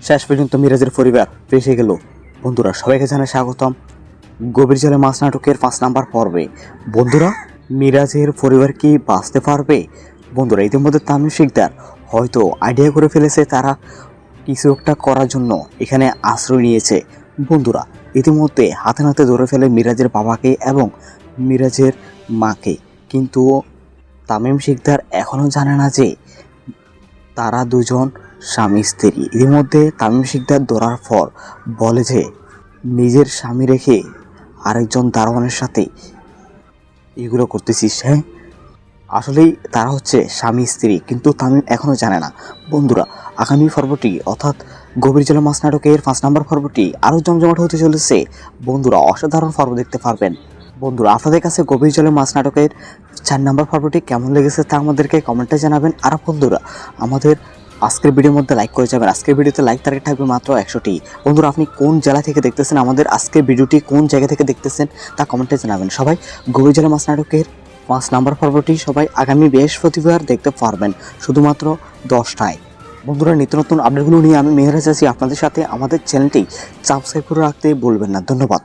শেষ পর্যন্ত মিরাজের পরিবার ফেসে গেল। বন্ধুরা সবাইকে জানাই স্বাগতম গভীর জলে মাছ নাটকের 5 নাম্বার পর্বে। বন্ধুরা মিরাজের পরিবার কি বাঁচতে পারবে? বন্ধুরা ইতিমধ্যে তামিম শিকদার হয়তো আইডিয়া করে ফেলেছে, তারা কিছু একটা করার জন্য এখানে আশ্রয় নিয়েছে। বন্ধুরা ইতিমধ্যে হাতে নাতে ধরে ফেলে মিরাজের বাবাকে এবং মিরাজের মাকে, কিন্তু তামিম শিকদার এখনও জানে না যে তারা দুজন স্বামী স্ত্রী। ইতিমধ্যে তামিম শিকদার ধরার পর বলে যে নিজের স্বামী রেখে আরেকজন দারোয়ানের সাথে এগুলো করতেছিস। হ্যাঁ, আসলেই তারা হচ্ছে স্বামী স্ত্রী, কিন্তু তামিম এখনও জানে না। বন্ধুরা আগামী পর্বটি অর্থাৎ গভীর জলে মাছ নাটকের 5 নাম্বার পর্বটি আরও জমজমাট হতে চলেছে। বন্ধুরা অসাধারণ পর্ব দেখতে পারবেন। বন্ধুরা আপনাদের কাছে গভীর জলে মাছ নাটকের 4 নাম্বার পর্বটি কেমন লেগেছে তা আমাদেরকে কমেন্টে জানাবেন। আর বন্ধুরা আমাদের আজকের ভিডিওর মধ্যে লাইক করে যাবেন। আজকের ভিডিওতে লাইক টার্গেট থাকবে মাত্র 100টি। বন্ধুরা আপনি কোন জেলা থেকে দেখতেছেন, আমাদের আজকের ভিডিওটি কোন জায়গা থেকে দেখতেছেন তা কমেন্টে জানাবেন। সবাই গভীর জলে মাছ নাটকের 5 নাম্বার পর্বটি সবাই আগামী বৃহস্পতিবার দেখতে পারবেন শুধুমাত্র 10টায়। বন্ধুরা নিত্য নতুন আপডেটগুলো নিয়ে আমি মেহেরাজ আছি আপনাদের সাথে। আমাদের চ্যানেলটি সাবস্ক্রাইব করে রাখতে বলবেন না। ধন্যবাদ।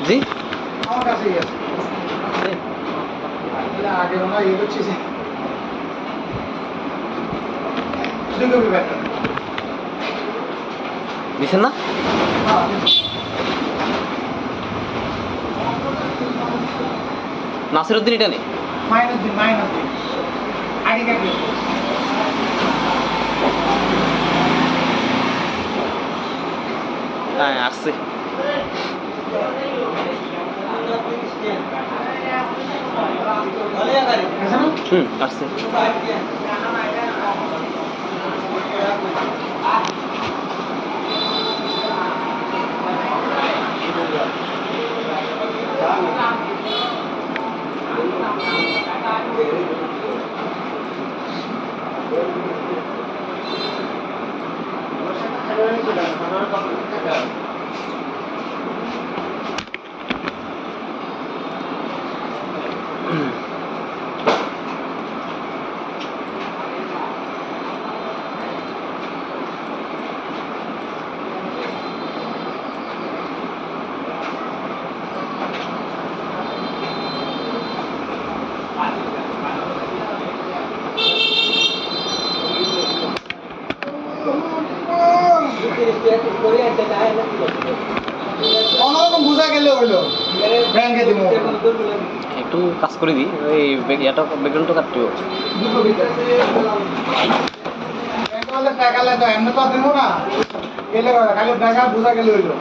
জি আমার কাছেই আছে। আগে মনে হয় এগোচ্ছে যে দিচ্ছেন না? নাসিরউদ্দিন এটা নেই। মাইনুদ্দিন আইডি কার্ড হ্যাঁ আসছে। আসছে। অন্যরকম বুঝা গেলে হইলো ব্যাংকে দিব একটু কাজ করে দিই, ওই এটা ব্যাকগ্রাউন্ডটা কাটতে হবে। ব্যাংকে বলে টাকা লে তো এমনি তো দিব না, গেলে খালি টাকা বুঝা গেলে হইলো।